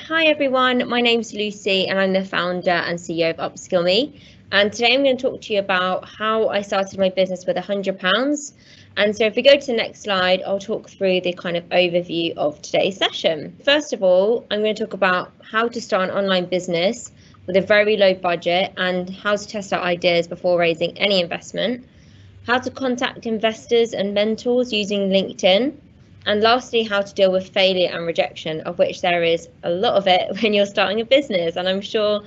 Hi everyone, my name's Lucy and I'm the founder and CEO of UpscaleMe. And today I'm going to talk to you about how I started my business with £100. And so if we go to the next slide, I'll talk through the kind of overview of today's session. First of all, I'm going to talk about how to start an online business with a very low budget and how to test out ideas before raising any investment, how to contact investors and mentors using LinkedIn, and lastly, how to deal with failure and rejection, of which there is a lot of it when you're starting a business. And I'm sure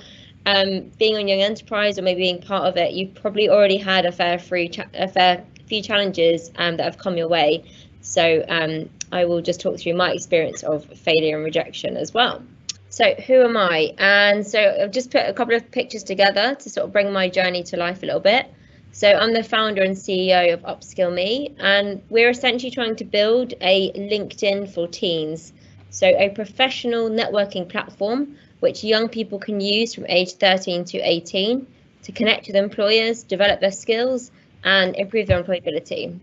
being on Young Enterprise or maybe being part of it, you've probably already had a fair few challenges that have come your way. So I will just talk through my experience of failure and rejection as well. So who am I? And so I've just put a couple of pictures together to sort of bring my journey to life a little bit. So I'm the founder and CEO of UpscaleMe, and we're essentially trying to build a LinkedIn for teens. So a professional networking platform which young people can use from age 13 to 18 to connect with employers, develop their skills, and improve their employability.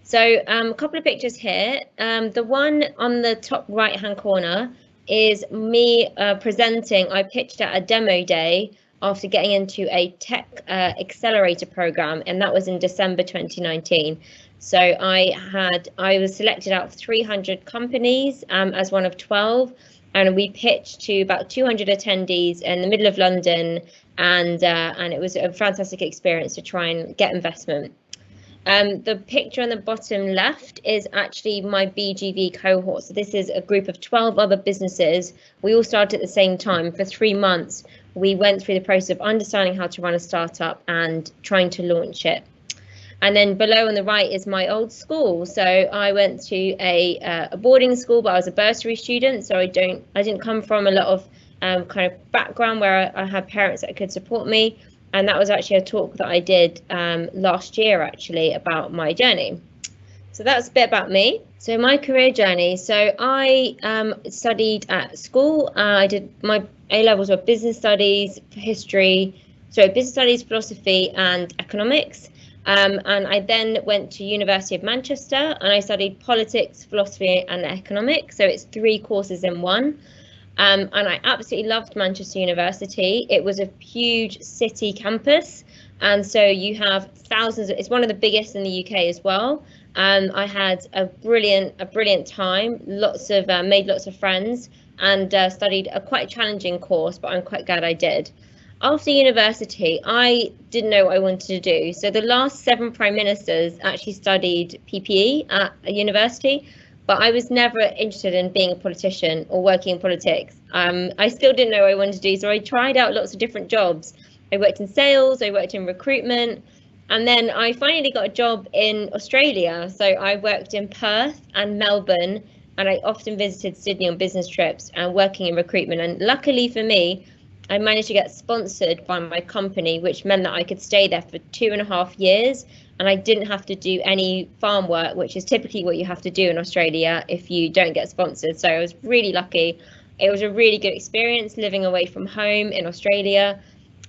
So a couple of pictures here. The one on the top right-hand corner is me presenting. I pitched at a demo day after getting into a tech accelerator program, and that was in December 2019. So I was selected out of 300 companies as one of 12, and we pitched to about 200 attendees in the middle of London, and it was a fantastic experience to try and get investment. The picture on the bottom left is actually my BGV cohort. So this is a group of 12 other businesses. We all started at the same time. For 3 months, we went through the process of understanding how to run a startup and trying to launch it. And then below on the right is my old school. So I went to a boarding school, but I was a bursary student. So I didn't come from a lot of kind of background where I had parents that could support me. And that was actually a talk that I did last year, actually, about my journey. So that's a bit about me. So my career journey. So I studied at school. I did my A-levels were business studies, business studies, philosophy, and economics. And I then went to University of Manchester, and I studied politics, philosophy, and economics. So it's 3 courses in one. And I absolutely loved Manchester University. It was a huge city campus, and so you have thousands. It's one of the biggest in the UK as well. I had a brilliant time. Made lots of friends, and studied a quite challenging course, but I'm quite glad I did. After university, I didn't know what I wanted to do. So the last 7 prime ministers actually studied PPE at a university. But I was never interested in being a politician or working in politics. I still didn't know what I wanted to do, so I tried out lots of different jobs. I worked in sales, I worked in recruitment, and then I finally got a job in Australia. So I worked in Perth and Melbourne, and I often visited Sydney on business trips and working in recruitment. And luckily for me, I managed to get sponsored by my company, which meant that I could stay there for 2.5 years. And I didn't have to do any farm work, which is typically what you have to do in Australia if you don't get sponsored. So I was really lucky. It was a really good experience living away from home in Australia.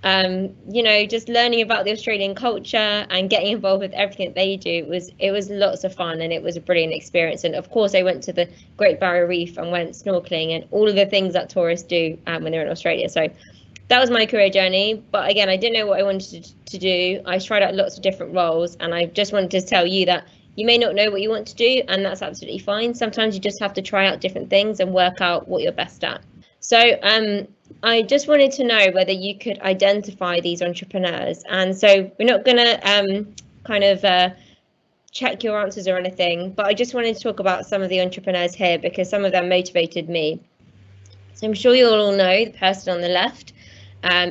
Just learning about the Australian culture and getting involved with everything that they do. It was lots of fun, and it was a brilliant experience. And of course, I went to the Great Barrier Reef and went snorkeling and all of the things that tourists do when they're in Australia. So that was my career journey. But again, I didn't know what I wanted to do. I tried out lots of different roles, and I just wanted to tell you that you may not know what you want to do, and that's absolutely fine. Sometimes you just have to try out different things and work out what you're best at. So I just wanted to know whether you could identify these entrepreneurs. And so we're not going to check your answers or anything, but I just wanted to talk about some of the entrepreneurs here because some of them motivated me. So I'm sure you all know the person on the left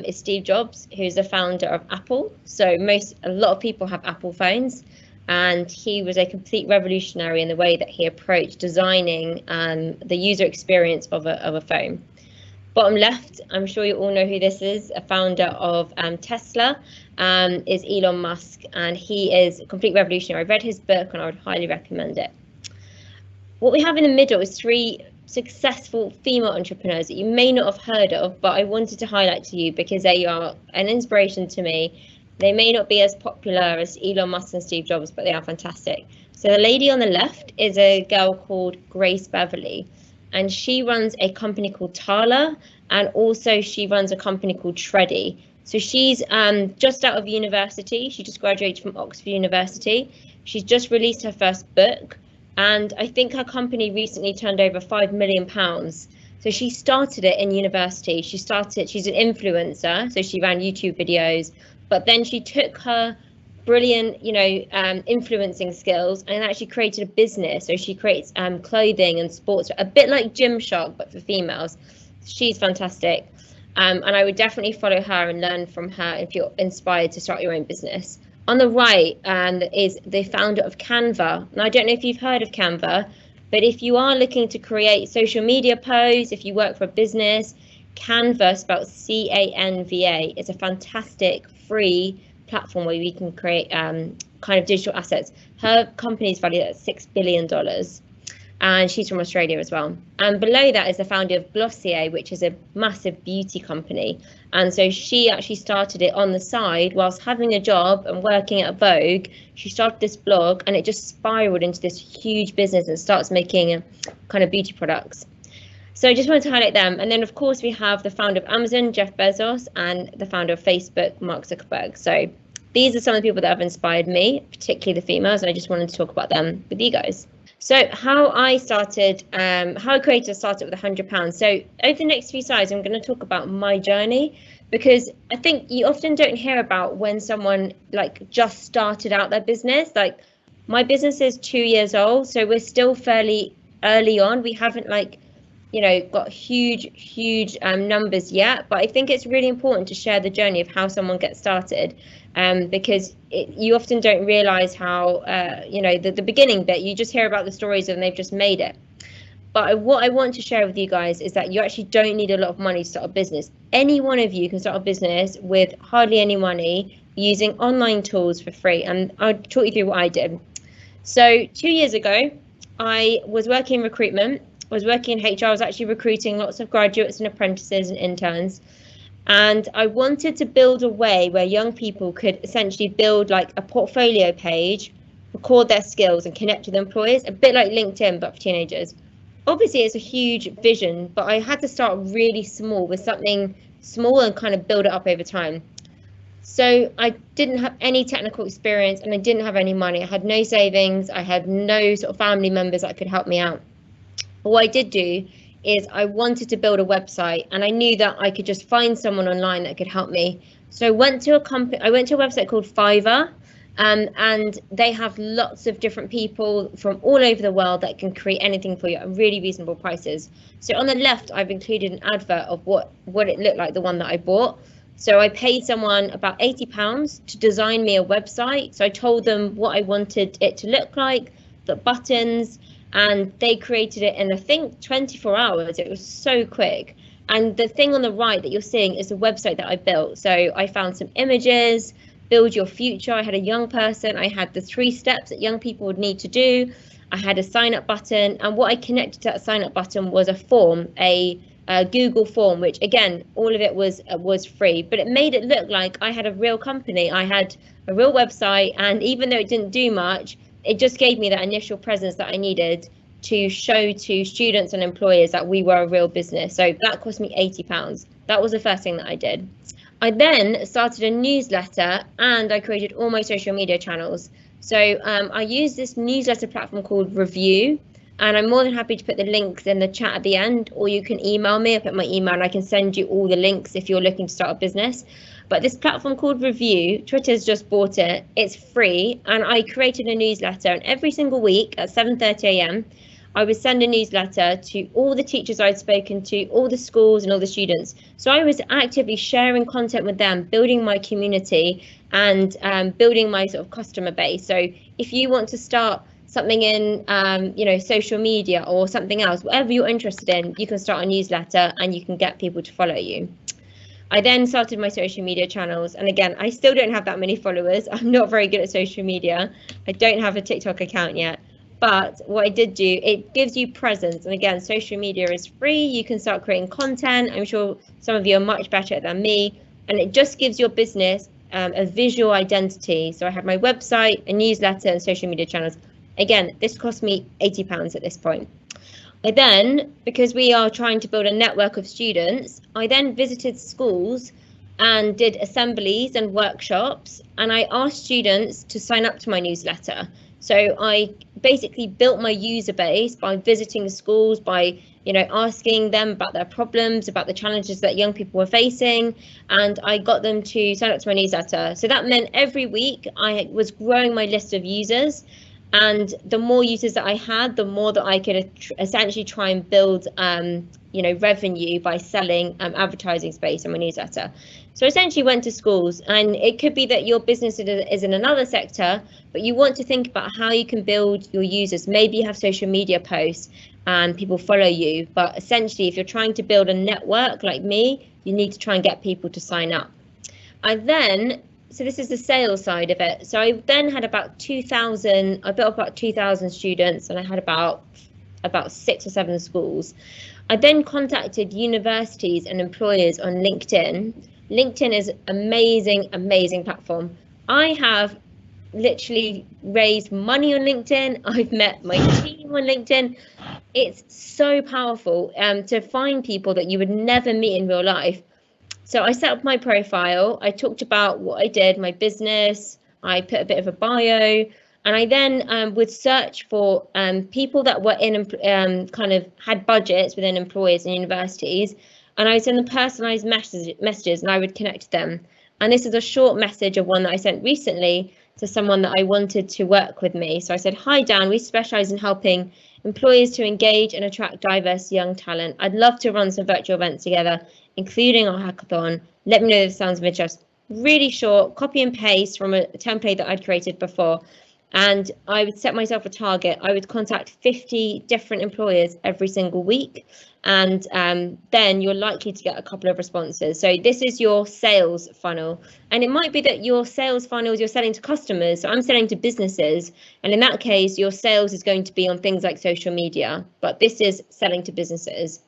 is Steve Jobs, who's the founder of Apple. So a lot of people have Apple phones, and he was a complete revolutionary in the way that he approached designing the user experience of a phone. Bottom left, I'm sure you all know who this is. A founder of Tesla is Elon Musk, and he is a complete revolutionary. I read his book and I would highly recommend it. What we have in the middle is 3 successful female entrepreneurs that you may not have heard of, but I wanted to highlight to you because they are an inspiration to me. They may not be as popular as Elon Musk and Steve Jobs, but they are fantastic. So the lady on the left is a girl called Grace Beverly, and she runs a company called Tala, and also she runs a company called Shreddy. So she's just out of university. She just graduated from Oxford University. She's just released her first book, and I think her company recently turned over £5 million. So she started it in university. She's an influencer, so she ran YouTube videos, but then she took her brilliant, influencing skills and actually created a business. So she creates clothing and sports, a bit like Gymshark, but for females. She's fantastic. And I would definitely follow her and learn from her if you're inspired to start your own business. On the right is the founder of Canva. And I don't know if you've heard of Canva, but if you are looking to create social media posts, if you work for a business, Canva, spelled Canva, is a fantastic free platform where we can create kind of digital assets. Her company is valued at $6 billion. And she's from Australia as well. And below that is the founder of Glossier, which is a massive beauty company. And so she actually started it on the side whilst having a job and working at Vogue. She started this blog and it just spiraled into this huge business and starts making kind of beauty products. So I just wanted to highlight them. And then, of course, we have the founder of Amazon, Jeff Bezos, and the founder of Facebook, Mark Zuckerberg. So these are some of the people that have inspired me, particularly the females. And I just wanted to talk about them with you guys. So how I started, how I created a startup with £100. So over the next few slides, I'm going to talk about my journey, because I think you often don't hear about when someone just started out their business. Like my business is 2 years old, so we're still fairly early on. We haven't got huge numbers yet, but I think it's really important to share the journey of how someone gets started, because you often don't realize how the beginning bit. You just hear about the stories and they've just made it. But what I want to share with you guys is that you actually don't need a lot of money to start a business. Any one of you can start a business with hardly any money using online tools for free, and I'll talk you through what I did. So 2 years ago, I was working in recruitment. I was working in HR. I was actually recruiting lots of graduates and apprentices and interns. And I wanted to build a way where young people could essentially build like a portfolio page, record their skills and connect with employers, a bit like LinkedIn, but for teenagers. Obviously, it's a huge vision, but I had to start really small with something small and kind of build it up over time. So I didn't have any technical experience and I didn't have any money. I had no savings. I had no sort of family members that could help me out. But what I did do is I wanted to build a website, and I knew that I could just find someone online that could help me. So I went to a website called Fiverr, and they have lots of different people from all over the world that can create anything for you at really reasonable prices. So on the left, I've included an advert of what it looked like, the one that I bought. So I paid someone about £80 to design me a website. So I told them what I wanted it to look like, the buttons, and they created it in, I think, 24 hours. It was so quick. And the thing on the right that you're seeing is the website that I built. So I found some images, build your future. I had a young person. I had the 3 steps that young people would need to do. I had a sign up button. And what I connected to that sign up button was a form, a Google form, which again, all of it was free, but it made it look like I had a real company. I had a real website, and even though it didn't do much, it just gave me that initial presence that I needed to show to students and employers that we were a real business. So that cost me £80. That was the first thing that I did. I then started a newsletter and I created all my social media channels. So I use this newsletter platform called Review, and I'm more than happy to put the links in the chat at the end, or you can email me. I put my email and I can send you all the links if you're looking to start a business. But this platform called Review, Twitter's just bought it. It's free, and I created a newsletter, and every single week at 7:30 a.m. I would send a newsletter to all the teachers I'd spoken to, all the schools and all the students. So I was actively sharing content with them, building my community and building my sort of customer base. So if you want to start something in social media or something else, whatever you're interested in, you can start a newsletter and you can get people to follow you. I then started my social media channels, and again, I still don't have that many followers. I'm not very good at social media. I don't have a TikTok account yet, but what I did do, it gives you presence. And again, social media is free. You can start creating content. I'm sure some of you are much better than me, and it just gives your business a visual identity. So I have my website, a newsletter, and social media channels. Again, this cost me £80 at this point. I then, because we are trying to build a network of students, I then visited schools and did assemblies and workshops, and I asked students to sign up to my newsletter. So I basically built my user base by visiting the schools, by asking them about their problems, about the challenges that young people were facing, and I got them to sign up to my newsletter. So that meant every week I was growing my list of users, and the more users that I had, the more that I could essentially try and build revenue by selling advertising space on my newsletter. So essentially went to schools, and it could be that your business is in another sector, but you want to think about how you can build your users. Maybe you have social media posts and people follow you, but essentially if you're trying to build a network like me, you need to try and get people to sign up. So this is the sales side of it. So I then had about 2,000, I built about 2,000 students, and I had about 6 or 7 schools. I then contacted universities and employers on LinkedIn. LinkedIn is amazing platform. I have literally raised money on LinkedIn. I've met my team on LinkedIn. It's so powerful to find people that you would never meet in real life. So I set up my profile, I talked about what I did, my business, I put a bit of a bio, and I then would search for people that were in kind of had budgets within employers and universities, and I would send them personalized messages and I would connect them. And this is a short message of one that I sent recently to someone that I wanted to work with me. So I said, "Hi Dan, we specialize in helping employers to engage and attract diverse young talent. I'd love to run some virtual events together, including our hackathon. Let me know if it sounds of interest." Really short, copy and paste from a template that I'd created before. And I would set myself a target. I would contact 50 different employers every single week. And then you're likely to get a couple of responses. So this is your sales funnel. And it might be that your sales funnels, you're selling to customers. So I'm selling to businesses. And in that case, your sales is going to be on things like social media. But this is selling to businesses.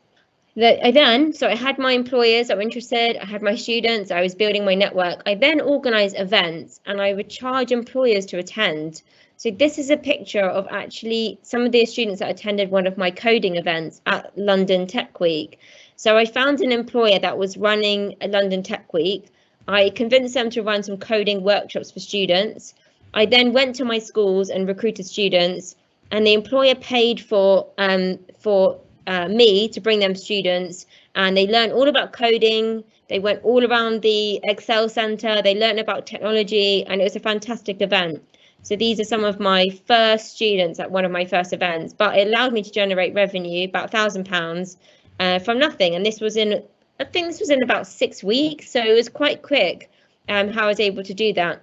So I had my employers that were interested, I had my students, I was building my network. I then organized events and I would charge employers to attend. So this is a picture of actually some of the students that attended one of my coding events at London Tech Week. So I found an employer that was running a London Tech Week. I convinced them to run some coding workshops for students. I then went to my schools and recruited students, and the employer paid for me to bring them students, and they learned all about coding. They went all around the Excel Center, they learned about technology, and it was a fantastic event. So these are some of my first students at one of my first events, but it allowed me to generate revenue, about £1,000 from nothing. And this was I think this was in about 6 weeks. So it was quite quick how I was able to do that.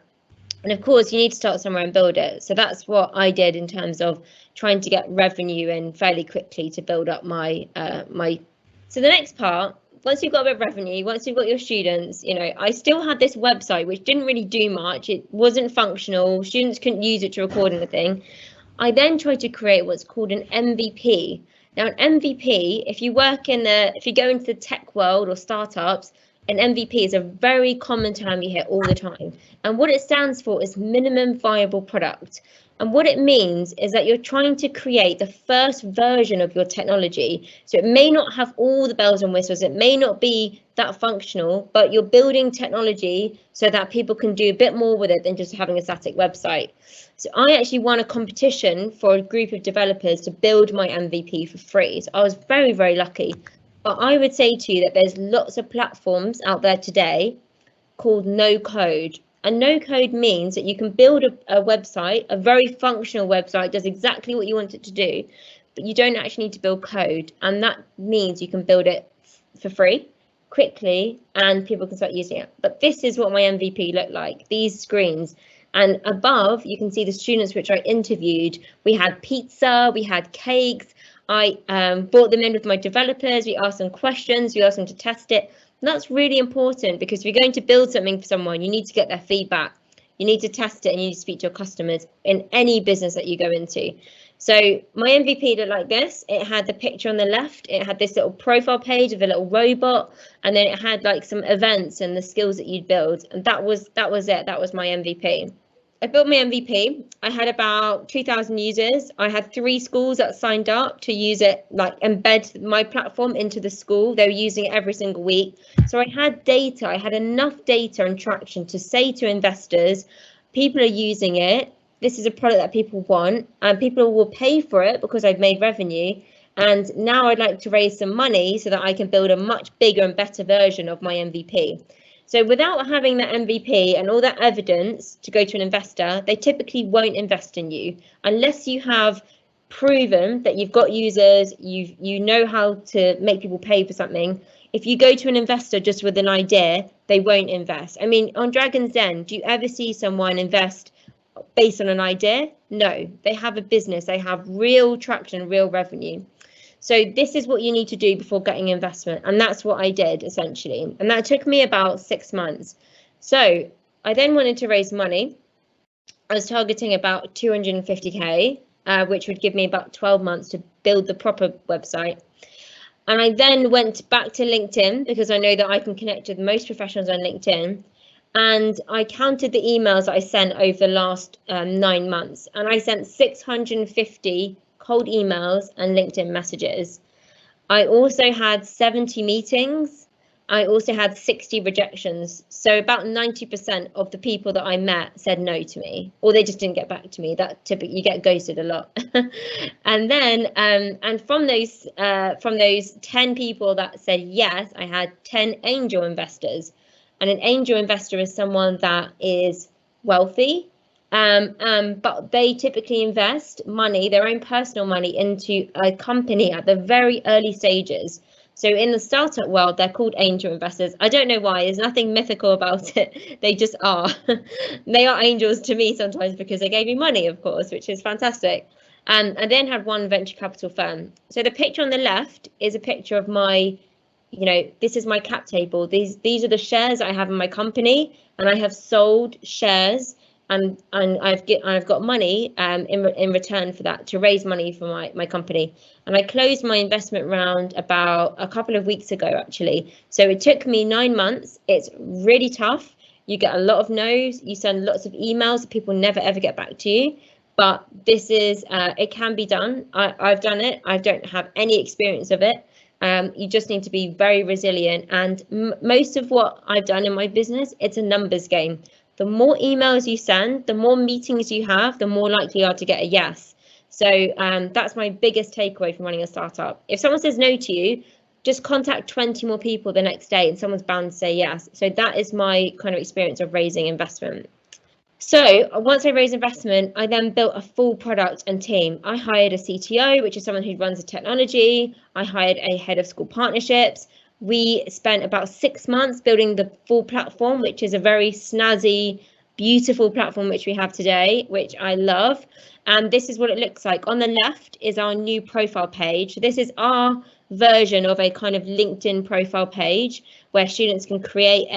And of course, you need to start somewhere and build it. So that's what I did in terms of trying to get revenue in fairly quickly to build up my. So the next part, once you've got a bit of revenue, once you've got your students, I still had this website which didn't really do much. It wasn't functional. Students couldn't use it to record anything. I then tried to create what's called an MVP. Now, an MVP, if you go into the tech world or startups, an MVP is a very common term you hear all the time. And what it stands for is minimum viable product. And what it means is that you're trying to create the first version of your technology. So it may not have all the bells and whistles, it may not be that functional, but you're building technology so that people can do a bit more with it than just having a static website. So I actually won a competition for a group of developers to build my MVP for free. So I was very, very lucky. But I would say to you that there's lots of platforms out there today called no code. And no code means that you can build a website, a very functional website, does exactly what you want it to do, but you don't actually need to build code. And that means you can build it for free, quickly, and people can start using it. But this is what my MVP looked like, these screens. And above, you can see the students which I interviewed. We had pizza, we had cakes. I brought them in with my developers. We asked them questions. We asked them to test it. And that's really important, because if you're going to build something for someone, you need to get their feedback. You need to test it, and you need to speak to your customers in any business that you go into. So my MVP looked like this. It had the picture on the left. It had this little profile page of a little robot, and then it had like some events and the skills that you'd build. And that was it. That was my MVP. I built my MVP. I had about 2,000 users. I had 3 schools that signed up to use it, like embed my platform into the school. They were using it every single week. So I had data. I had enough data and traction to say to investors, people are using it. This is a product that people want, and people will pay for it because I've made revenue. And now I'd like to raise some money so that I can build a much bigger and better version of my MVP. So without having that MVP and all that evidence to go to an investor, they typically won't invest in you unless you have proven that you've got users, you know how to make people pay for something. If you go to an investor just with an idea, they won't invest. I mean, on Dragon's Den, do you ever see someone invest based on an idea? No, they have a business, they have real traction, real revenue. So this is what you need to do before getting investment. And that's what I did essentially. And that took me about 6 months. So I then wanted to raise money. I was targeting about 250K, which would give me about 12 months to build the proper website. And I then went back to LinkedIn because I know that I can connect with most professionals on LinkedIn. And I counted the emails that I sent over the last 9 months. And I sent 650 cold emails and LinkedIn messages. I also had 70 meetings. I also had 60 rejections. So about 90% of the people that I met said no to me, or they just didn't get back to me. That typically you get ghosted a lot. And then, and from those 10 people that said yes, I had 10 angel investors. And an angel investor is someone that is wealthy, but they typically invest money, their own personal money, into a company at the very early stages. So in the startup world, they're called angel investors. I don't know why. There's nothing mythical about it. They just are. They are angels to me sometimes because they gave me money, of course, which is fantastic. I then had one venture capital firm. So the picture on the left is a picture of my, this is my cap table. These are the shares I have in my company, and I have sold shares. And I've got money in return for that, to raise money for my company. And I closed my investment round about a couple of weeks ago, actually. So it took me 9 months. It's really tough. You get a lot of no's. You send lots of emails. People never ever get back to you. But this is it can be done. I've done it. I don't have any experience of it. You just need to be very resilient. And most of what I've done in my business, it's a numbers game. The more emails you send, the more meetings you have, the more likely you are to get a yes. So that's my biggest takeaway from running a startup. If someone says no to you, just contact 20 more people the next day and someone's bound to say yes. So that is my kind of experience of raising investment. So once I raised investment, I then built a full product and team. I hired a CTO, which is someone who runs the technology. I hired a head of school partnerships. We spent about 6 months building the full platform, which is a very snazzy, beautiful platform which we have today, which I love. And this is what it looks like. On the left is our new profile page. This is our version of a kind of LinkedIn profile page where students can create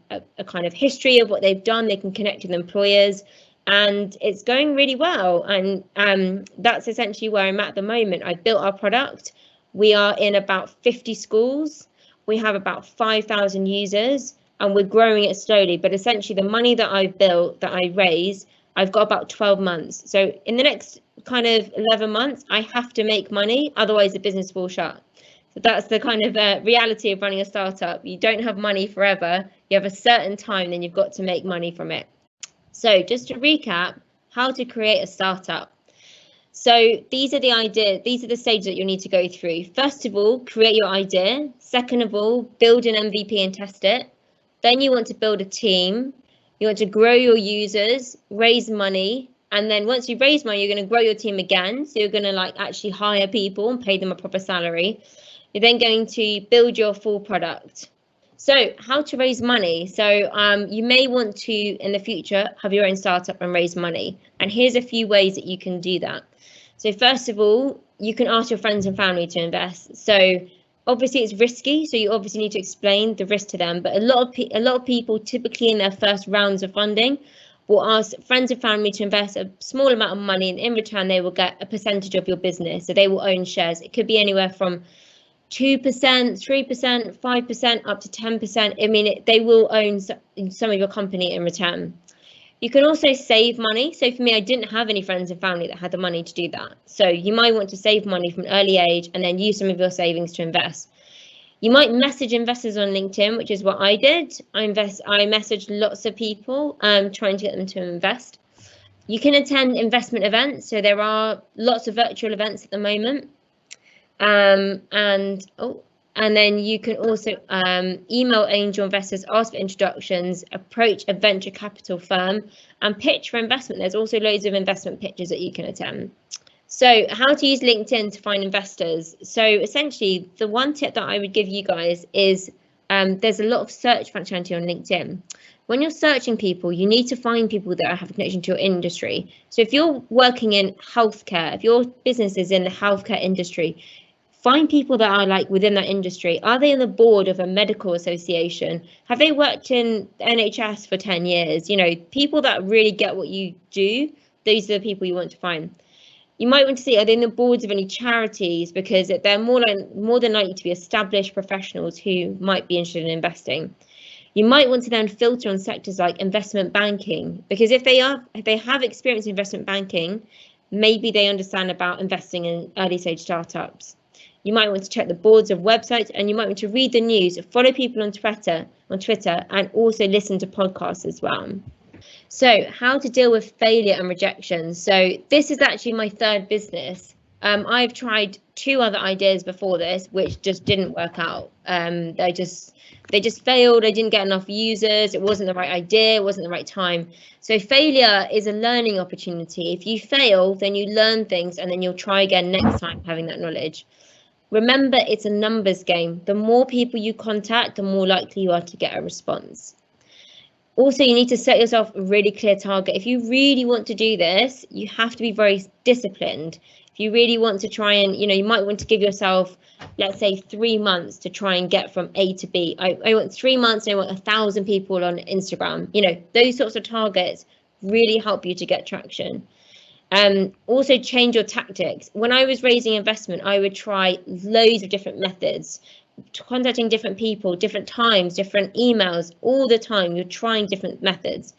a kind of history of what they've done. They can connect with employers, and it's going really well. And that's essentially where I'm at the moment. I built our product. We are in about 50 schools. We have about 5,000 users, and we're growing it slowly. But essentially, the money that I've built, that I raised, I've got about 12 months. So in the next kind of 11 months, I have to make money. Otherwise, the business will shut. So that's the kind of reality of running a startup. You don't have money forever. You have a certain time, then you've got to make money from it. So just to recap, how to create a startup. So these are the ideas, these are the stages that you'll need to go through. First of all, create your idea. Second of all, build an MVP and test it. Then you want to build a team. You want to grow your users, raise money. And then once you've raised money, you're going to grow your team again. So you're going to actually hire people and pay them a proper salary. You're then going to build your full product. So how to raise money. So you may want to, in the future, have your own startup and raise money. And here's a few ways that you can do that. So first of all, you can ask your friends and family to invest. So obviously it's risky, so you obviously need to explain the risk to them. But a lot of people, typically in their first rounds of funding, will ask friends and family to invest a small amount of money, and in return they will get a percentage of your business. So they will own shares. It could be anywhere from 2%, 3%, 5%, up to 10%. I mean, they will own some of your company in return. You can also save money. So for me, I didn't have any friends and family that had the money to do that. So you might want to save money from an early age and then use some of your savings to invest. You might message investors on LinkedIn, which is what I did. I messaged lots of people trying to get them to invest. You can attend investment events. So there are lots of virtual events at the moment. And then you can also email angel investors, ask for introductions, approach a venture capital firm, and pitch for investment. There's also loads of investment pitches that you can attend. So how to use LinkedIn to find investors. So essentially, the one tip that I would give you guys is there's a lot of search functionality on LinkedIn. When you're searching people, you need to find people that have a connection to your industry. So if you're working in healthcare, if your business is in the healthcare industry, find people that are like within that industry. Are they on the board of a medical association? Have they worked in NHS for 10 years? You know, people that really get what you do, those are the people you want to find. You might want to see, are they in the boards of any charities? Because they're more than likely to be established professionals who might be interested in investing. You might want to then filter on sectors like investment banking, because if they have experience in investment banking, maybe they understand about investing in early stage startups. You might want to check the boards of websites, and you might want to read the news, follow people on Twitter, and also listen to podcasts as well. So how to deal with failure and rejection. So this is actually my third business. I've tried 2 other ideas before this, which just didn't work out. They just failed. I didn't get enough users. It wasn't the right idea. It wasn't the right time. So failure is a learning opportunity. If you fail, then you learn things, and then you'll try again next time having that knowledge. Remember, it's a numbers game. The more people you contact, the more likely you are to get a response. Also, you need to set yourself a really clear target. If you really want to do this, you have to be very disciplined. If you really want to try and, you might want to give yourself, let's say, 3 months to try and get from A to B. I want 3 months and I want 1,000 people on Instagram. Those sorts of targets really help you to get traction. Also change your tactics. When I was raising investment, I would try loads of different methods, contacting different people, different times, different emails, all the time. You're trying different methods.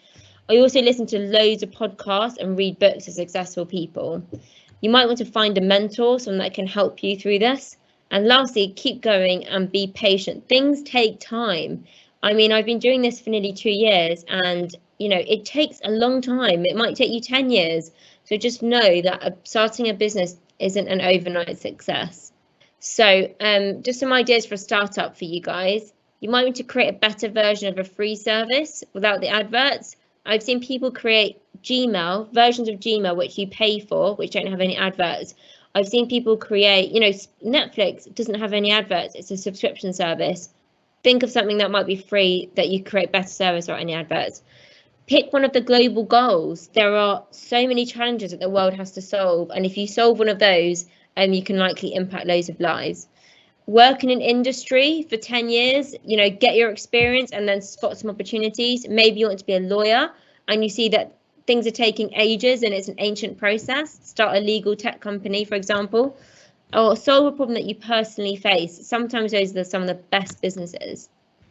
I also listen to loads of podcasts and read books of successful people. You might want to find a mentor, someone that can help you through this. And lastly, keep going and be patient. Things take time. I mean, I've been doing this for nearly 2 years, and it takes a long time. It might take you 10 years. So just know that starting a business isn't an overnight success. So just some ideas for a startup for you guys. You might want to create a better version of a free service without the adverts. I've seen people create versions of Gmail, which you pay for, which don't have any adverts. I've seen people create, Netflix doesn't have any adverts. It's a subscription service. Think of something that might be free that you create better service without any adverts. Pick one of the global goals. There are so many challenges that the world has to solve. And if you solve one of those, you can likely impact loads of lives. Work in an industry for 10 years, get your experience and then spot some opportunities. Maybe you want to be a lawyer and you see that things are taking ages and it's an ancient process. Start a legal tech company, for example, or solve a problem that you personally face. Sometimes those are some of the best businesses.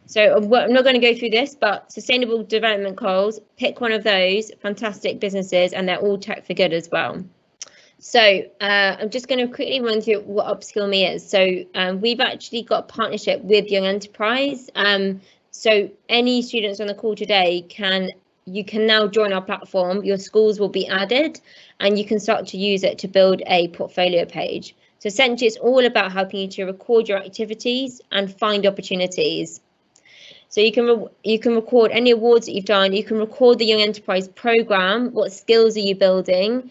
So I'm not going to go through this, but sustainable development goals, pick one of those fantastic businesses, and they're all tech for good as well. So I'm just going to quickly run through what UpscaleMe is. So we've actually got a partnership with Young Enterprise. So any students on the call today you can now join our platform. Your schools will be added and you can start to use it to build a portfolio page. So essentially it's all about helping you to record your activities and find opportunities. So you can record any awards that you've done. You can record the Young Enterprise program. What skills are you building?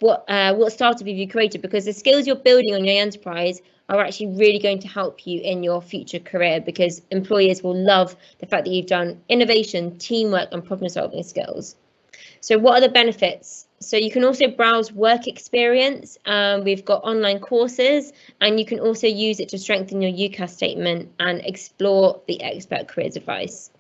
What startup have you created? Because the skills you're building on Young Enterprise are actually really going to help you in your future career, because employers will love the fact that you've done innovation, teamwork, and problem-solving skills. So what are the benefits? So you can also browse work experience. We've got online courses, and you can also use it to strengthen your UCAS statement and explore the expert careers advice.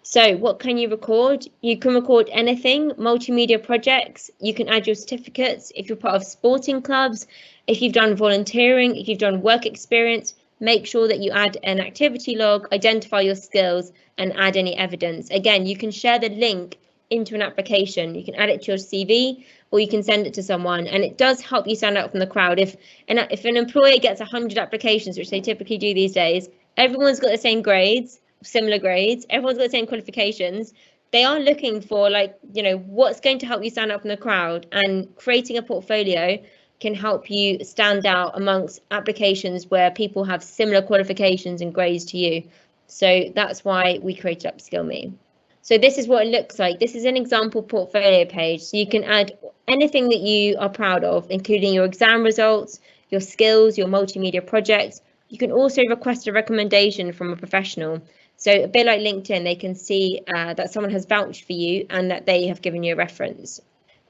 So what can you record? You can record anything, multimedia projects. You can add your certificates if you're part of sporting clubs, if you've done volunteering, if you've done work experience. Make sure that you add an activity log, identify your skills, and add any evidence. Again, you can share the link into an application. You can add it to your CV, or you can send it to someone, and it does help you stand out from the crowd. If an employer gets 100 applications, which they typically do these days, everyone's got the same grades, similar grades, everyone's got the same qualifications. They are looking for, like, what's going to help you stand out from the crowd, and creating a portfolio can help you stand out amongst applications where people have similar qualifications and grades to you. So that's why we created UpscaleMe. So this is what it looks like. This is an example portfolio page. So you can add anything that you are proud of, including your exam results, your skills, your multimedia projects. You can also request a recommendation from a professional. So a bit like LinkedIn, they can see that someone has vouched for you and that they have given you a reference.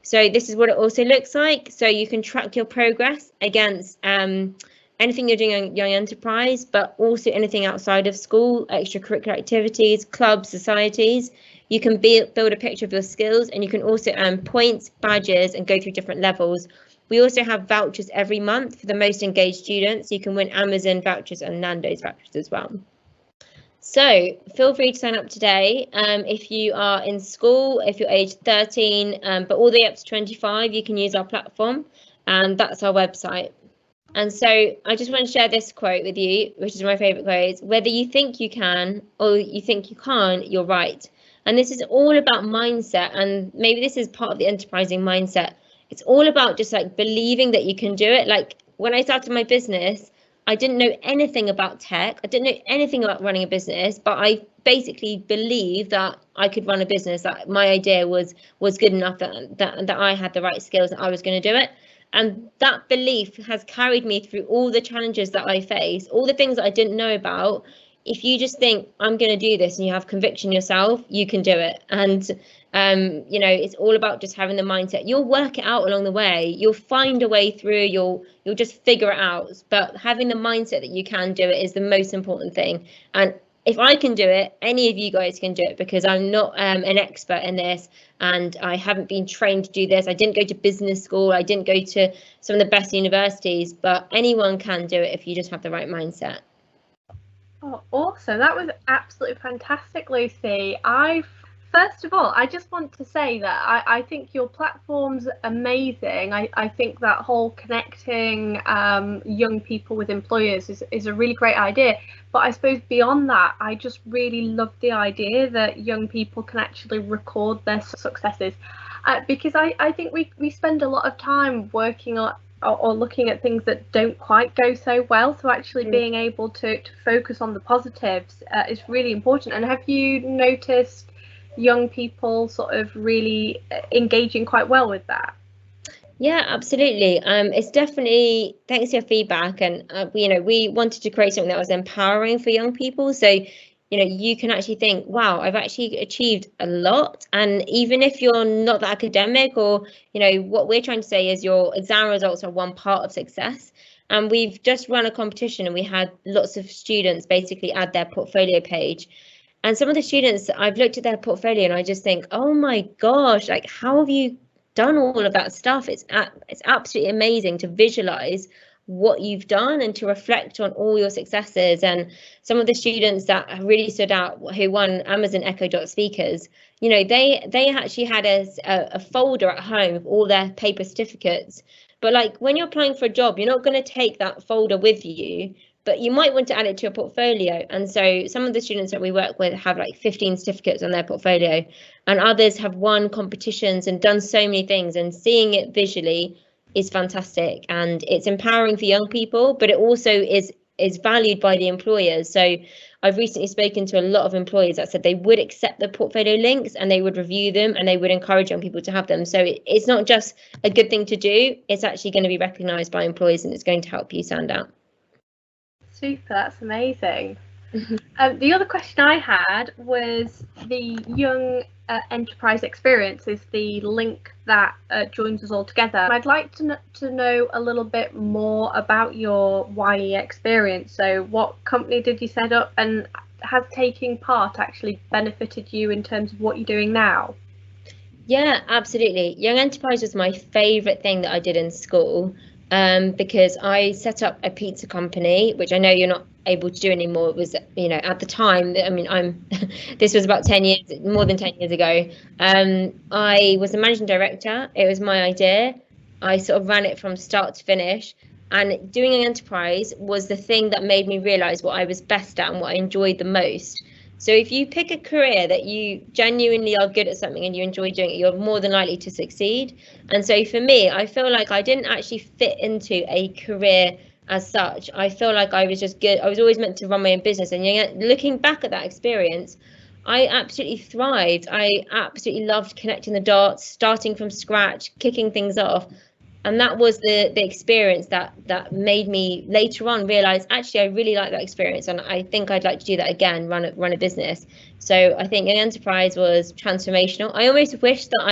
So this is what it also looks like. So you can track your progress against anything you're doing on Young Enterprise, but also anything outside of school, extracurricular activities, clubs, societies. You can build a picture of your skills, and you can also earn points, badges, and go through different levels. We also have vouchers every month for the most engaged students. You can win Amazon vouchers and Nando's vouchers as well. So feel free to sign up today if you are in school, if you're aged 13, but all the way up to 25, you can use our platform, and that's our website. And so I just want to share this quote with you, which is my favorite quote: whether you think you can or you think you can't, you're right. And this is all about mindset, and maybe this is part of the enterprising mindset. It's all about just like believing that you can do it. Like when I started my business, I didn't know anything about tech. I didn't know anything about running a business, but I basically believed that I could run a business, that my idea was good enough, that I had the right skills, that I was going to do it. And that belief has carried me through all the challenges that I faced, all the things that I didn't know about. If you just think, I'm going to do this, and you have conviction yourself, you can do it. And it's all about just having the mindset. You'll work it out along the way. You'll find a way through. You'll just figure it out. But having the mindset that you can do it is the most important thing. And if I can do it, any of you guys can do it, because I'm not an expert in this, and I haven't been trained to do this. I didn't go to business school. I didn't go to some of the best universities, but anyone can do it if you just have the right mindset. Oh, awesome. That was absolutely fantastic, Lucy. First of all, I just want to say that I think your platform's amazing. I think that whole connecting young people with employers is a really great idea. But I suppose beyond that, I just really love the idea that young people can actually record their successes. Because I think we spend a lot of time working on or looking at things that don't quite go so well. So actually being able to focus on the positives is really important. And have you noticed young people sort of really engaging quite well with that? Yeah, absolutely. It's definitely, thanks to your feedback, and we wanted to create something that was empowering for young people. So you can actually think, wow, I've actually achieved a lot. And even if you're not that academic, or what we're trying to say is your exam results are one part of success. And we've just run a competition, and we had lots of students basically add their portfolio page. And some of the students, I've looked at their portfolio and I just think, oh my gosh, like, how have you done all of that stuff? It's absolutely amazing to visualize what you've done and to reflect on all your successes. And some of the students that have really stood out, who won Amazon Echo Dot speakers, they actually had a folder at home of all their paper certificates. But like when you're applying for a job, you're not going to take that folder with you, but you might want to add it to your portfolio. And so some of the students that we work with have like 15 certificates on their portfolio, and others have won competitions and done so many things, and seeing it visually is fantastic. And it's empowering for young people, but it also is valued by the employers. So I've recently spoken to a lot of employers that said they would accept the portfolio links, and they would review them, and they would encourage young people to have them. So it's not just a good thing to do, it's actually going to be recognised by employers, and it's going to help you stand out. Super, that's amazing. The other question I had was the Young Enterprise Experience is the link that joins us all together. I'd like to know a little bit more about your YE experience. So what company did you set up, and has taking part actually benefited you in terms of what you're doing now? Yeah, absolutely. Young Enterprise was my favourite thing that I did in school. Because I set up a pizza company, which I know you're not able to do anymore. It was, you know, at the time, I mean, this was about 10 years, more than 10 years ago. I was the managing director. It was my idea. I sort of ran it from start to finish. And doing an enterprise was the thing that made me realize what I was best at and what I enjoyed the most. So if you pick a career that you genuinely are good at something and you enjoy doing it, you're more than likely to succeed. And so for me, I feel like I didn't actually fit into a career as such. I feel like I was just good. I was always meant to run my own business. And looking back at that experience, I absolutely thrived. I absolutely loved connecting the dots, starting from scratch, kicking things off. And that was the experience that made me later on realize, actually, I really like that experience. And I think I'd like to do that again, run a business. So I think Young Enterprise was transformational. I almost wish that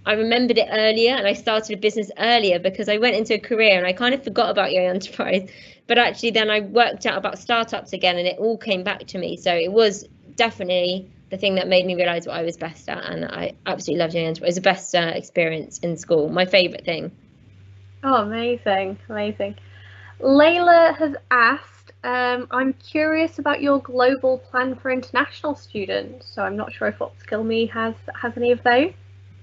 I remembered it earlier and I started a business earlier, because I went into a career and I kind of forgot about Young Enterprise. But actually then I worked out about startups again and it all came back to me. So it was definitely the thing that made me realize what I was best at. And I absolutely loved Young Enterprise. It was the best experience in school, my favorite thing. Oh, amazing, amazing. Layla has asked, I'm curious about your global plan for international students. So I'm not sure if UpscaleMe has any of those.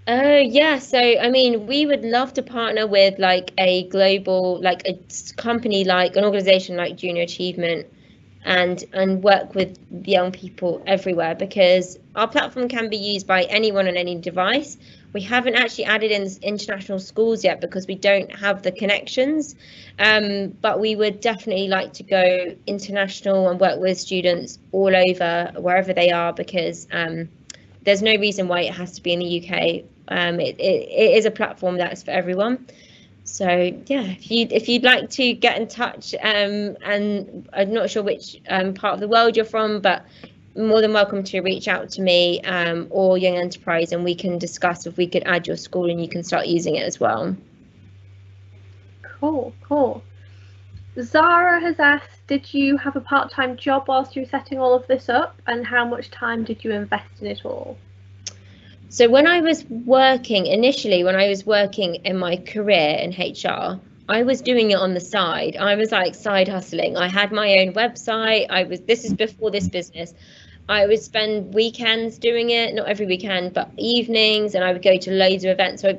Yeah, so I mean, we would love to partner with like a global, like a company, like an organization like Junior Achievement, and work with young people everywhere, because our platform can be used by anyone on any device. We haven't actually added in international schools yet because we don't have the connections, but we would definitely like to go international and work with students all over, wherever they are, because there's no reason why it has to be in the UK. It is a platform that's for everyone. So yeah, if you'd like to get in touch, and I'm not sure which part of the world you're from, but more than welcome to reach out to me or Young Enterprise, and we can discuss if we could add your school and you can start using it as well. Cool. Zara has asked, did you have a part-time job whilst you were setting all of this up, and how much time did you invest in it all? So when I was working in my career in HR, I was doing it on the side. I was like side hustling. I had my own website. This is before this business. I would spend weekends doing it, not every weekend, but evenings, and I would go to loads of events. So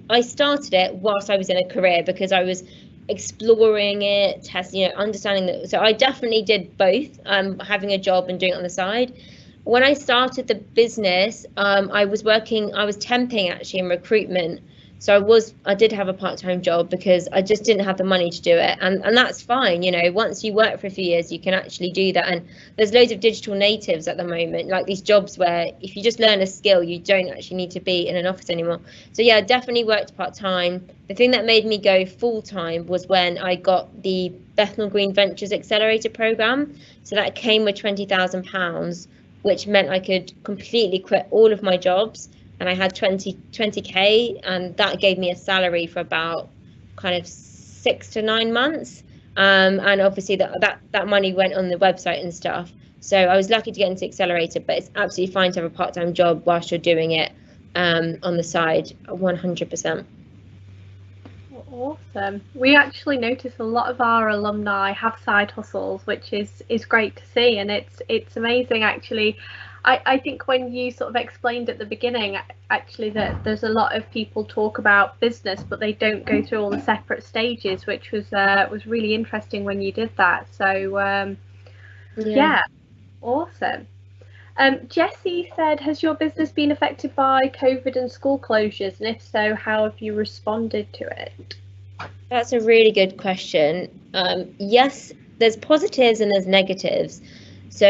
I started it whilst I was in a career, because I was exploring it, testing, understanding that. So I definitely did both, having a job and doing it on the side. When I started the business, I was temping actually in recruitment. So I did have a part-time job because I just didn't have the money to do it. And that's fine. Once you work for a few years, you can actually do that. And there's loads of digital natives at the moment, like these jobs where if you just learn a skill, you don't actually need to be in an office anymore. So yeah, I definitely worked part-time. The thing that made me go full-time was when I got the Bethnal Green Ventures Accelerator program. So that came with £20,000. Which meant I could completely quit all of my jobs, and I had 20k, and that gave me a salary for about kind of 6 to 9 months. And obviously that money went on the website and stuff. So I was lucky to get into Accelerator, but it's absolutely fine to have a part-time job whilst you're doing it on the side, 100%. Awesome. We actually notice a lot of our alumni have side hustles, which is great to see, and it's amazing actually. I think when you sort of explained at the beginning actually that there's a lot of people talk about business but they don't go through all the separate stages, which was really interesting when you did that. So yeah, awesome. Jessie said, has your business been affected by COVID and school closures? And if so, how have you responded to it? That's a really good question. Yes, there's positives and there's negatives. So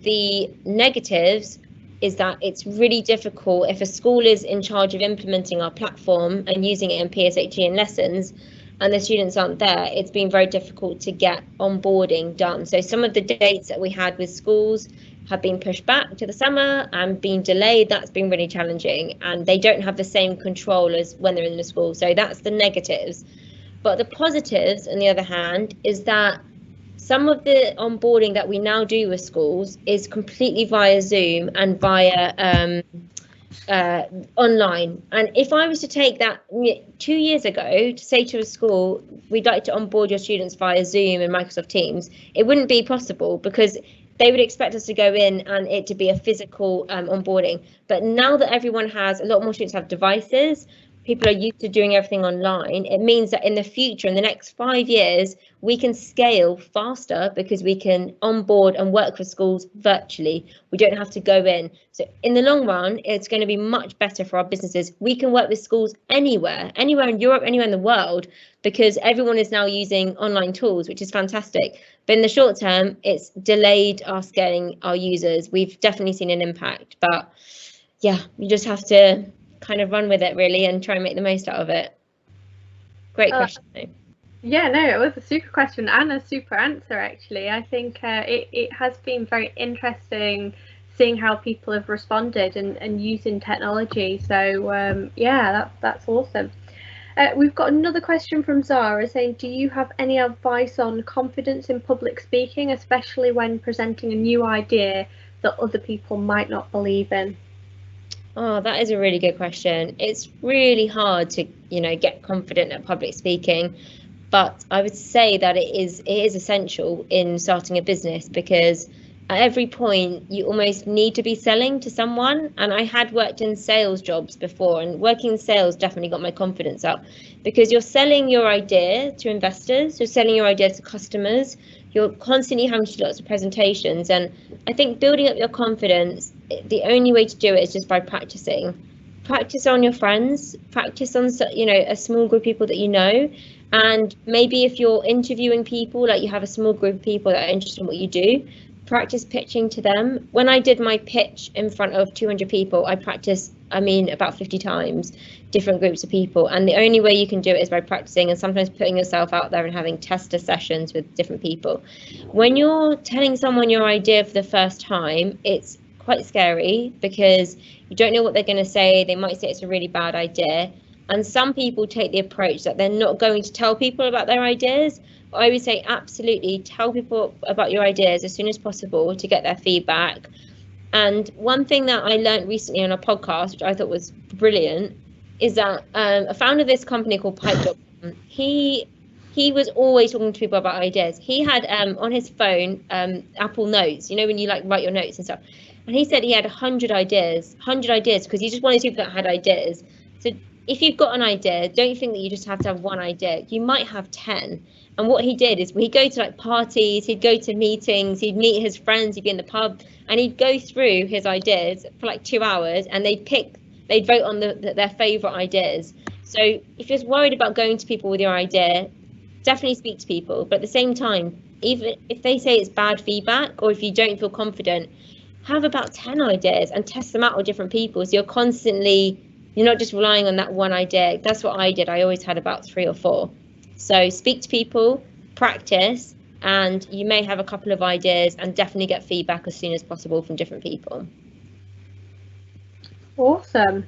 the negatives is that it's really difficult if a school is in charge of implementing our platform and using it in PSHE and lessons, and the students aren't there. It's been very difficult to get onboarding done. So some of the dates that we had with schools have been pushed back to the summer and been delayed. That's been really challenging, and they don't have the same control as when they're in the school. So that's the negatives. But the positives, on the other hand, is that some of the onboarding that we now do with schools is completely via Zoom and via online. And if I was to take that 2 years ago to say to a school, we'd like to onboard your students via Zoom and Microsoft Teams, it wouldn't be possible because they would expect us to go in and it to be a physical onboarding. But now that everyone has, a lot more students have devices, people are used to doing everything online, it means that in the future, in the next 5 years, we can scale faster because we can onboard and work with schools virtually. We don't have to go in. So in the long run, it's going to be much better for our businesses. We can work with schools anywhere in Europe, anywhere in the world, because everyone is now using online tools, which is fantastic. But in the short term, it's delayed our scaling our users. We've definitely seen an impact, but yeah, you just have to kind of run with it really and try and make the most out of it. Great question though. Yeah, no, it was a super question and a super answer actually. I think it has been very interesting seeing how people have responded and using technology. So yeah, that's awesome. We've got another question from Zara saying, do you have any advice on confidence in public speaking, especially when presenting a new idea that other people might not believe in? Oh, that is a really good question. It's really hard to, get confident at public speaking, but I would say that it is essential in starting a business because at every point you almost need to be selling to someone. And I had worked in sales jobs before, and working in sales definitely got my confidence up because you're selling your idea to investors, you're selling your idea to customers, you're constantly having to do lots of presentations. And I think building up your confidence, the only way to do it is just by practicing. Practice on your friends, practice on, a small group of people that you know. And maybe if you're interviewing people, like you have a small group of people that are interested in what you do, practice pitching to them. When I did my pitch in front of 200 people, I practiced, about 50 times, different groups of people. And the only way you can do it is by practicing and sometimes putting yourself out there and having tester sessions with different people. When you're telling someone your idea for the first time, it's quite scary because you don't know what they're going to say. They might say it's a really bad idea. And some people take the approach that they're not going to tell people about their ideas. I would say absolutely tell people about your ideas as soon as possible to get their feedback. And one thing that I learned recently on a podcast, which I thought was brilliant, is that a founder of this company called Pipe.com, he was always talking to people about ideas. He had on his phone Apple Notes, when you like write your notes and stuff. And he said he had 100 ideas because he just wanted people that had ideas. So if you've got an idea, don't think that you just have to have one idea. You might have 10. And what he did is he'd go to like parties, he'd go to meetings, he'd meet his friends, he'd be in the pub, and he'd go through his ideas for like 2 hours, and they'd vote on their favorite ideas. So if you're worried about going to people with your idea, definitely speak to people. But at the same time, even if they say it's bad feedback or if you don't feel confident, have about 10 ideas and test them out with different people. So you're not just relying on that one idea. That's what I did. I always had about 3 or 4. So speak to people, practice, and you may have a couple of ideas and definitely get feedback as soon as possible from different people. Awesome.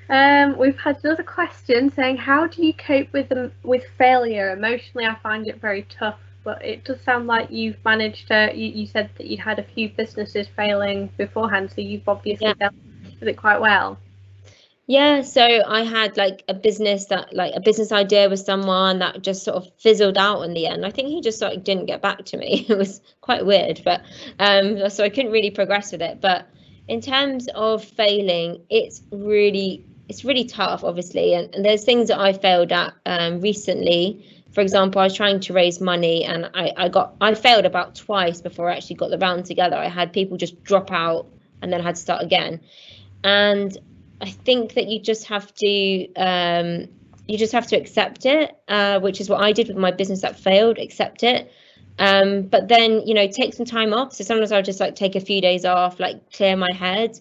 We've had another question saying, how do you cope with failure? Emotionally, I find it very tough, but it does sound like you've managed to, you said that you'd had a few businesses failing beforehand, so you've obviously dealt with it quite well. Yeah, so I had a business idea with someone that just sort of fizzled out in the end. I think he just sort of didn't get back to me. It was quite weird, but so I couldn't really progress with it. But in terms of failing, it's really tough, obviously. And there's things that I failed at recently. For example, I was trying to raise money and I failed about twice before I actually got the round together. I had people just drop out and then I had to start again. And I think that you just have to accept it, which is what I did with my business that failed, accept it. But then, take some time off. So sometimes I'll just take a few days off, clear my head.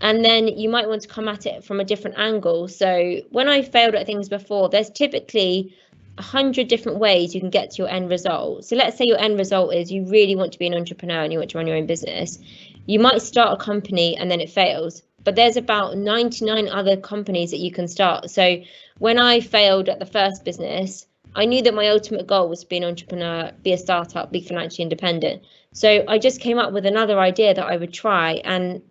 And then you might want to come at it from a different angle. So when I failed at things before, there's typically 100 different ways you can get to your end result. So let's say your end result is you really want to be an entrepreneur and you want to run your own business. You might start a company and then it fails. But there's about 99 other companies that you can start. So when I failed at the first business, I knew that my ultimate goal was to be an entrepreneur, be a startup, be financially independent. So I just came up with another idea that I would try. And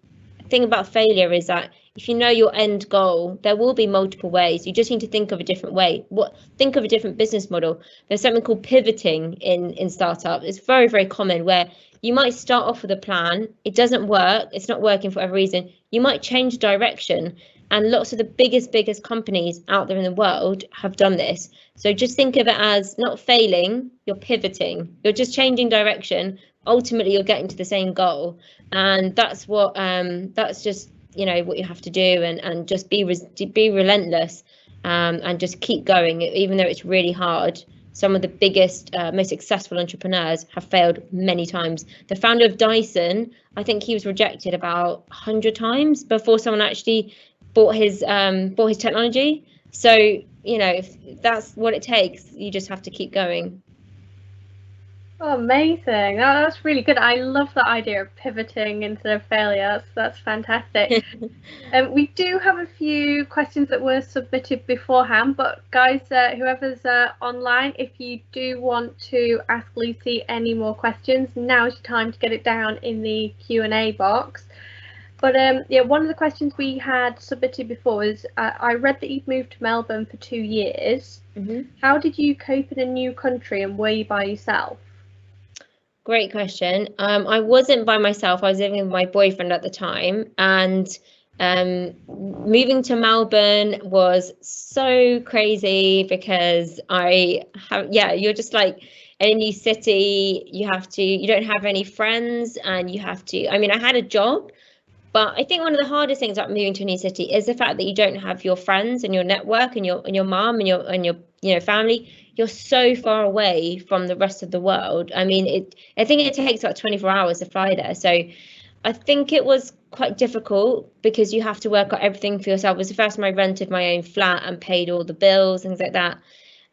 thing about failure is that if you know your end goal, there will be multiple ways. You just need to think of a different way. Think of a different business model. There's something called pivoting in startup. It's very, very common where you might start off with a plan. It doesn't work. It's not working for whatever reason. You might change direction. And lots of the biggest companies out there in the world have done this. So just think of it as not failing, you're pivoting. You're just changing direction. Ultimately, you're getting to the same goal. And that's just, what you have to do, and just be relentless, and just keep going, even though it's really hard. Some of the biggest, most successful entrepreneurs have failed many times. The founder of Dyson, I think he was rejected about 100 times before someone actually bought his technology. So, if that's what it takes, you just have to keep going. Oh, amazing. That's really good. I love the idea of pivoting instead of failure. That's fantastic. We do have a few questions that were submitted beforehand, but guys, whoever's online, if you do want to ask Lucy any more questions, now's your time to get it down in the Q&A box. But one of the questions we had submitted before is, I read that you'd moved to Melbourne for 2 years. Mm-hmm. How did you cope in a new country, and were you by yourself? Great question. I wasn't by myself. I was living with my boyfriend at the time, and moving to Melbourne was so crazy because you're just like in a new city. You don't have any friends, and I had a job, but I think one of the hardest things about moving to a new city is the fact that you don't have your friends and your network and your mom and your family. You're so far away from the rest of the world. I think it takes about 24 hours to fly there. So I think it was quite difficult because you have to work out everything for yourself. It was the first time I rented my own flat and paid all the bills, things like that.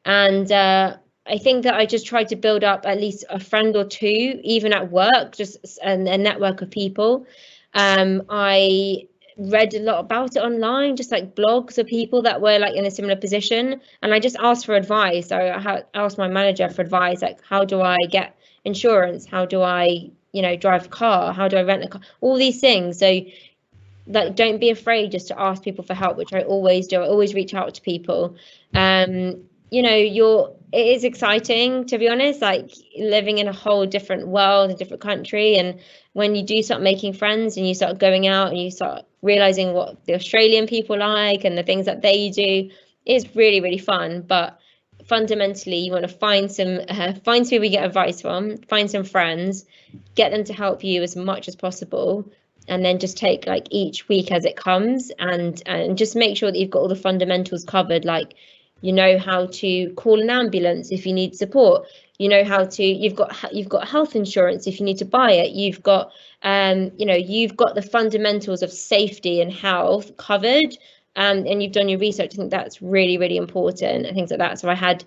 And I think that I just tried to build up at least a friend or two, even at work, just a network of people. I read a lot about it online, just like blogs of people that were like in a similar position, and I just asked for advice. So I asked my manager for advice, like, how do I get insurance? How do I, drive a car? How do I rent a car? All these things. So like, don't be afraid just to ask people for help, which I always do. I always reach out to people. It is exciting, to be honest, like living in a whole different world, a different country. And when you do start making friends and you start going out and you start realizing what the Australian people like and the things that they do, it's really, really fun. But fundamentally, you want to find some people you get advice from, find some friends, get them to help you as much as possible. And then just take like each week as it comes, and just make sure that you've got all the fundamentals covered, like how to call an ambulance if you need support, you've got health insurance if you need to buy it, you've got the fundamentals of safety and health covered, and you've done your research. I think that's really, really important, and things like that. So I had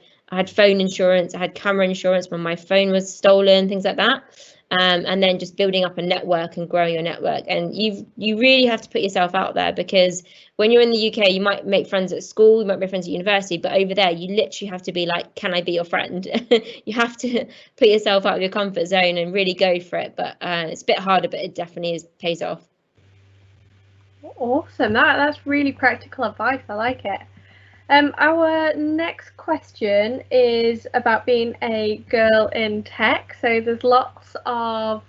phone insurance, I had camera insurance when my phone was stolen, things like that. And then just building up a network and growing your network. And you really have to put yourself out there, because when you're in the UK, you might make friends at school, you might make friends at university, but over there, you literally have to be like, can I be your friend? You have to put yourself out of your comfort zone and really go for it. But it's a bit harder, but it definitely pays off. Awesome. That's really practical advice. I like it. Our next question is about being a girl in tech. So there's lots of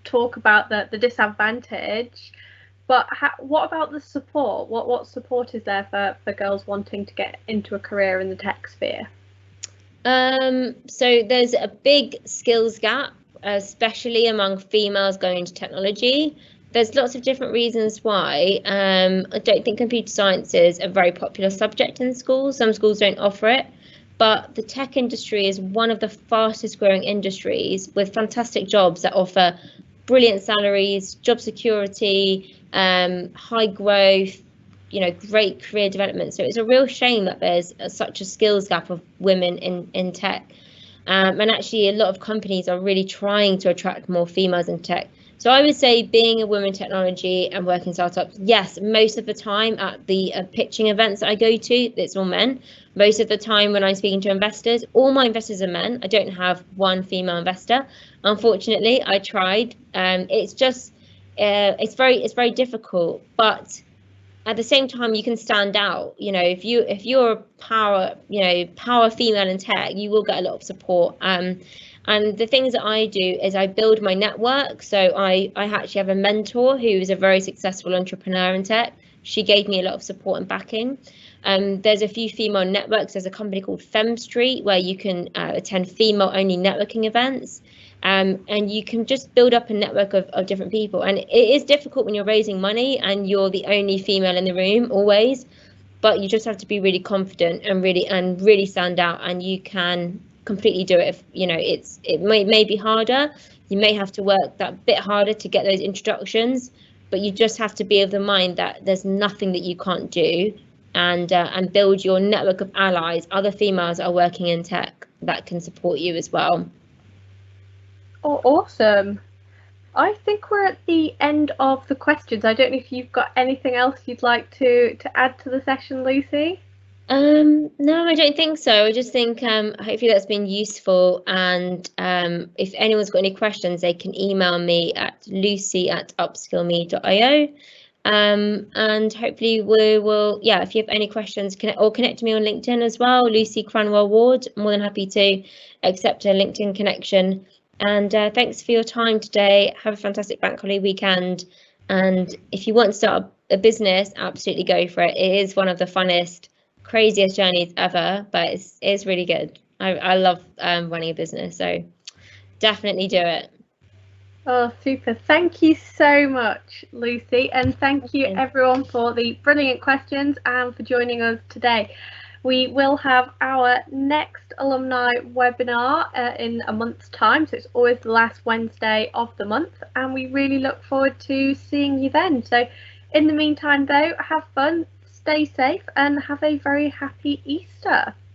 talk about the disadvantage, but what about the support? What support is there for girls wanting to get into a career in the tech sphere? So there's a big skills gap, especially among females going into technology. There's lots of different reasons why. I don't think computer science is a very popular subject in schools. Some schools don't offer it, but the tech industry is one of the fastest growing industries with fantastic jobs that offer brilliant salaries, job security, high growth, great career development. So it's a real shame that there's such a skills gap of women in tech. And actually a lot of companies are really trying to attract more females in tech. So I would say being a woman in technology and working startups, yes, most of the time at the pitching events that I go to, it's all men. Most of the time when I'm speaking to investors, all my investors are men. I don't have one female investor. Unfortunately, I tried. It's just, it's very difficult, but at the same time you can stand out. You know, if you're a power female in tech, you will get a lot of support. And the things that I do is I build my network. So I actually have a mentor who is a very successful entrepreneur in tech. She gave me a lot of support and backing. There's a few female networks. There's a company called Fem Street where you can attend female only networking events. And you can just build up a network of different people. And it is difficult when you're raising money and you're the only female in the room always, but you just have to be really confident and really stand out, and you can completely do it. If you know it may be harder, you may have to work that bit harder to get those introductions, but you just have to be of the mind that there's nothing that you can't do, and build your network of allies, other females that are working in tech that can support you as well. Oh, awesome. I think we're at the end of the questions. I don't know if you've got anything else you'd like to add to the session, Lucy? No, I don't think so. I just think hopefully that's been useful, and if anyone's got any questions, they can email me at lucy@upscaleme.io. And hopefully we will, yeah, if you have any questions, connect to me on LinkedIn as well, Lucy Cranwell Ward. I'm more than happy to accept a LinkedIn connection. And thanks for your time today. Have a fantastic bank holiday weekend. And if you want to start a business, absolutely go for it. It is one of the funnest, craziest journeys ever, but it's really good. I love running a business, so definitely do it. Oh, super. Thank you so much, Lucy. And thank you everyone for the brilliant questions and for joining us today. We will have our next alumni webinar in a month's time. So it's always the last Wednesday of the month, and we really look forward to seeing you then. So in the meantime, though, have fun, stay safe, and have a very happy Easter.